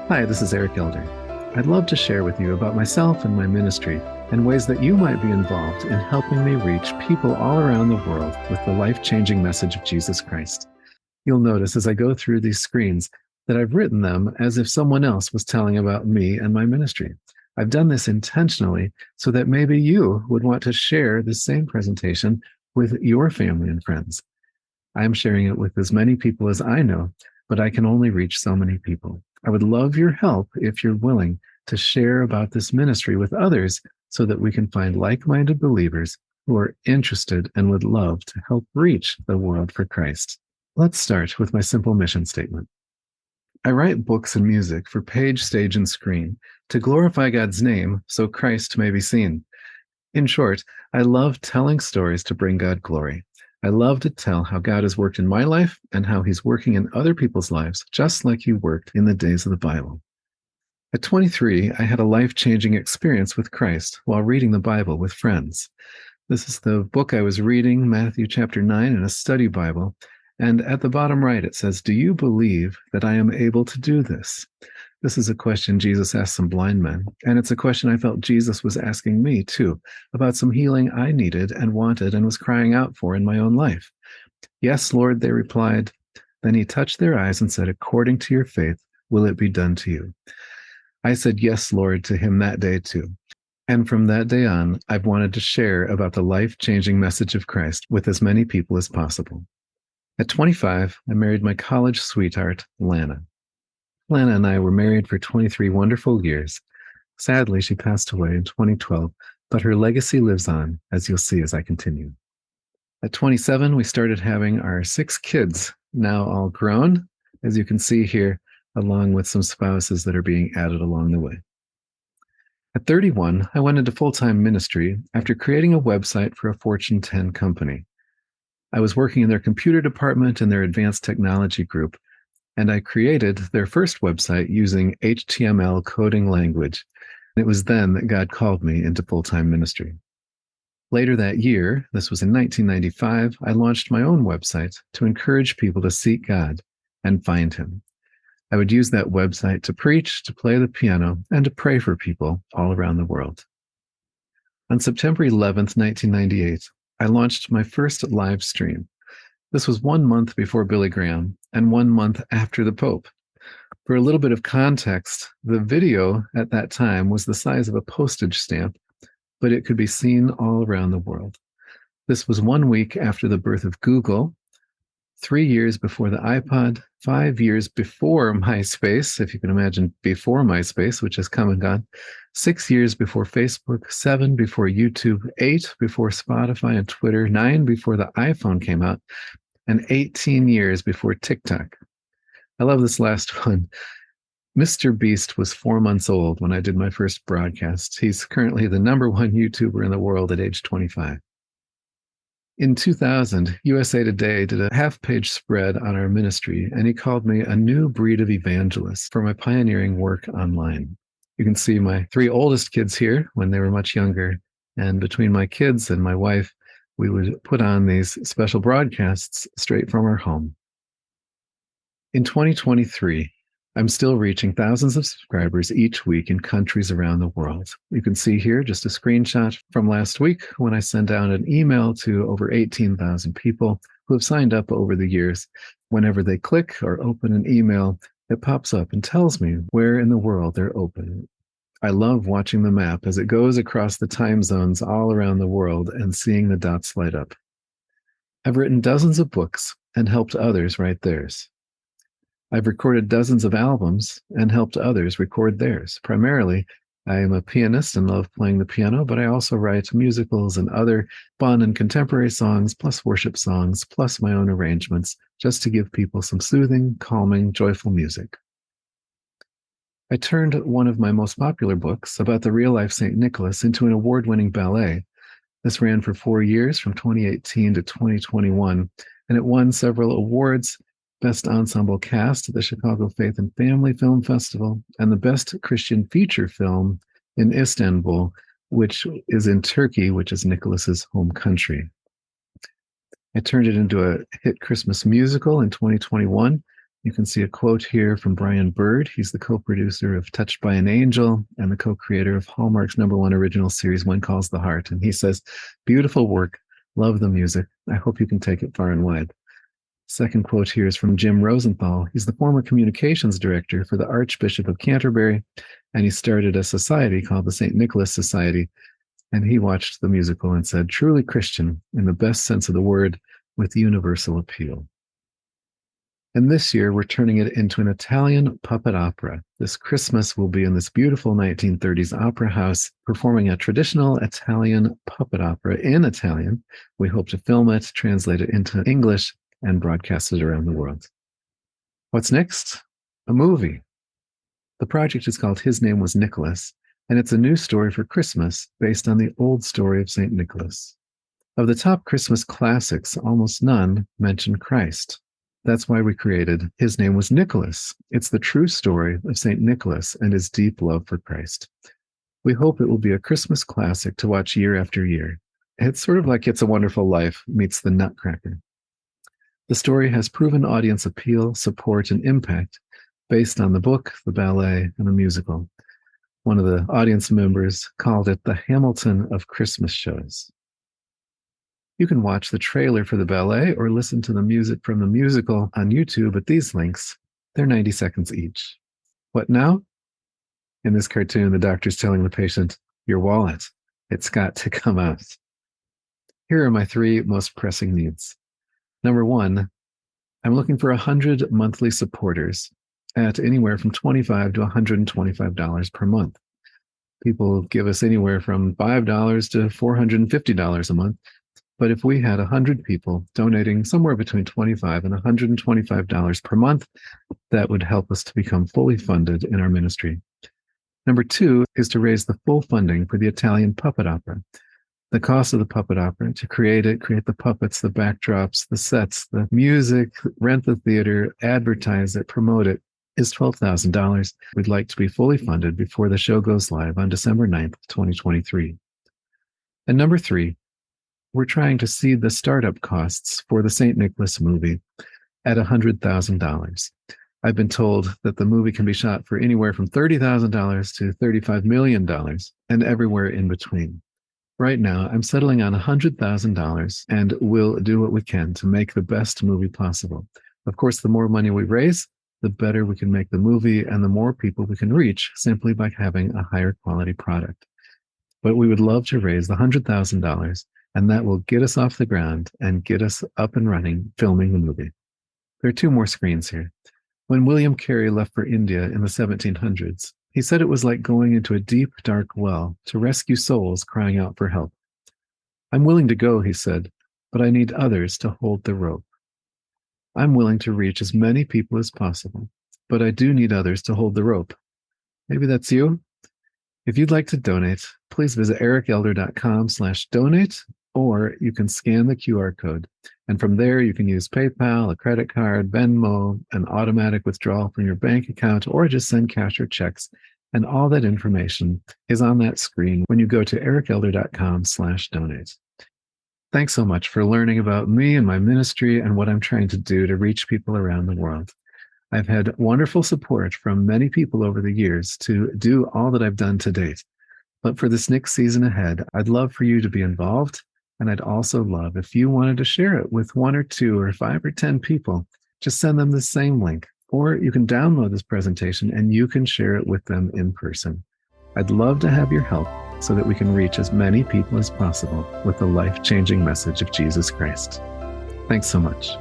Hi, this is Eric Elder. I'd love to share with you about myself and my ministry and ways that you might be involved in helping me reach people all around the world with the life-changing message of Jesus Christ. You'll notice as I go through these screens that I've written them as if someone else was telling about me and my ministry. I've done this intentionally so that maybe you would want to share the same presentation with your family and friends. I'm sharing it with as many people as I know, but I can only reach so many people. I would love your help if you're willing to share about this ministry with others so that we can find like minded believers who are interested and would love to help reach the world for Christ. Let's start with my simple mission statement. I write books and music for page, stage, and screen to glorify God's name so Christ may be seen. In short, I love telling stories to bring God glory. I love to tell how God has worked in my life and how he's working in other people's lives, just like he worked in the days of the Bible. At 23, I had a life-changing experience with Christ while reading the Bible with friends. This is the book I was reading, Matthew chapter 9, in a study Bible. And at the bottom right, it says, "Do you believe that I am able to do this?" This is a question Jesus asked some blind men, and it's a question I felt Jesus was asking me too, about some healing I needed and wanted and was crying out for in my own life. "Yes, Lord," they replied. Then he touched their eyes and said, "According to your faith, will it be done to you?" I said, "Yes, Lord," to him that day too. And from that day on, I've wanted to share about the life-changing message of Christ with as many people as possible. At 25, I married my college sweetheart, Lana. Lana and I were married for 23 wonderful years. Sadly, she passed away in 2012, but her legacy lives on, as you'll see as I continue. At 27, we started having our 6 kids, now all grown, as you can see here, along with some spouses that are being added along the way. At 31, I went into full-time ministry after creating a website for a Fortune 10 company. I was working in their computer department in their advanced technology group, and I created their first website using HTML coding language. It was then that God called me into full-time ministry. Later that year, this was in 1995, I launched my own website to encourage people to seek God and find him. I would use that website to preach, to play the piano, and to pray for people all around the world. On September 11th, 1998, I launched my first live stream. This was 1 month before Billy Graham and 1 month after the Pope. For a little bit of context, the video at that time was the size of a postage stamp, but it could be seen all around the world. This was 1 week after the birth of Google, 3 years before the iPod, 5 years before MySpace, if you can imagine before MySpace, which has come and gone, 6 years before Facebook, 7 before YouTube, 8 before Spotify and Twitter, 9 before the iPhone came out, and 18 years before TikTok. I love this last one. Mr. Beast was 4 months old when I did my first broadcast. He's currently the #1 YouTuber in the world at age 25. In 2000, USA Today did a half-page spread on our ministry, and he called me a new breed of evangelist for my pioneering work online. You can see my 3 oldest kids here when they were much younger, and between my kids and my wife, we would put on these special broadcasts straight from our home. In 2023, I'm still reaching thousands of subscribers each week in countries around the world. You can see here just a screenshot from last week when I sent out an email to over 18,000 people who have signed up over the years. Whenever they click or open an email, it pops up and tells me where in the world they're open. I love watching the map as it goes across the time zones all around the world and seeing the dots light up. I've written dozens of books and helped others write theirs. I've recorded dozens of albums and helped others record theirs. Primarily, I am a pianist and love playing the piano, but I also write musicals and other fun and contemporary songs, plus worship songs, plus my own arrangements, just to give people some soothing, calming, joyful music. I turned one of my most popular books about the real-life St. Nicholas into an award-winning ballet. This ran for 4 years, from 2018 to 2021, and it won several awards: Best Ensemble Cast at the Chicago Faith and Family Film Festival, and the Best Christian Feature Film in Istanbul, which is in Turkey, which is Nicholas's home country. I turned it into a hit Christmas musical in 2021, You can see a quote here from Brian Bird. He's the co-producer of Touched by an Angel and the co-creator of Hallmark's #1 original series, One Calls the Heart. And he says, "Beautiful work. Love the music. I hope you can take it far and wide." Second quote here is from Jim Rosenthal. He's the former communications director for the Archbishop of Canterbury, and he started a society called the St. Nicholas Society. And he watched the musical and said, "Truly Christian in the best sense of the word, with universal appeal." And this year, we're turning it into an Italian puppet opera. This Christmas, we'll be in this beautiful 1930s opera house performing a traditional Italian puppet opera in Italian. We hope to film it, translate it into English, and broadcast it around the world. What's next? A movie. The project is called His Name Was Nicholas, and it's a new story for Christmas based on the old story of St. Nicholas. Of the top Christmas classics, almost none mention Christ. That's why we created His Name Was Nicholas. It's the true story of St. Nicholas and his deep love for Christ. We hope it will be a Christmas classic to watch year after year. It's sort of like It's a Wonderful Life meets The Nutcracker. The story has proven audience appeal, support, and impact based on the book, the ballet, and the musical. One of the audience members called it the Hamilton of Christmas shows. You can watch the trailer for the ballet or listen to the music from the musical on YouTube at these links. They're 90 seconds each. What now? In this cartoon, the doctor's telling the patient, "Your wallet, it's got to come out." Here are my 3 most pressing needs. Number 1, I'm looking for 100 monthly supporters at anywhere from $25 to $125 per month. People give us anywhere from $5 to $450 a month. But if we had 100 people donating somewhere between $25 and $125 per month, that would help us to become fully funded in our ministry. Number 2 is to raise the full funding for the Italian puppet opera. The cost of the puppet opera, to create it, create the puppets, the backdrops, the sets, the music, rent the theater, advertise it, promote it, is $12,000. We'd like to be fully funded before the show goes live on December 9th, 2023. And number 3, we're trying to seed the startup costs for the St. Nicholas movie at $100,000. I've been told that the movie can be shot for anywhere from $30,000 to $35 million and everywhere in between. Right now, I'm settling on $100,000 and we'll do what we can to make the best movie possible. Of course, the more money we raise, the better we can make the movie and the more people we can reach simply by having a higher quality product. But we would love to raise the $100,000, and that will get us off the ground and get us up and running filming the movie. There are 2 more screens here. When William Carey left for India in the 1700s, he said it was like going into a deep, dark well to rescue souls crying out for help. "I'm willing to go," he said, "but I need others to hold the rope. I'm willing to reach as many people as possible, but I do need others to hold the rope." Maybe that's you. If you'd like to donate, please visit ericelder.com/donate, or you can scan the QR code. And from there, you can use PayPal, a credit card, Venmo, an automatic withdrawal from your bank account, or just send cash or checks. And all that information is on that screen when you go to ericelder.com/donate. Thanks so much for learning about me and my ministry and what I'm trying to do to reach people around the world. I've had wonderful support from many people over the years to do all that I've done to date. But for this next season ahead, I'd love for you to be involved. And I'd also love if you wanted to share it with 1 or 2 or 5 or 10 people. Just send them the same link. Or you can download this presentation and you can share it with them in person. I'd love to have your help so that we can reach as many people as possible with the life-changing message of Jesus Christ. Thanks so much.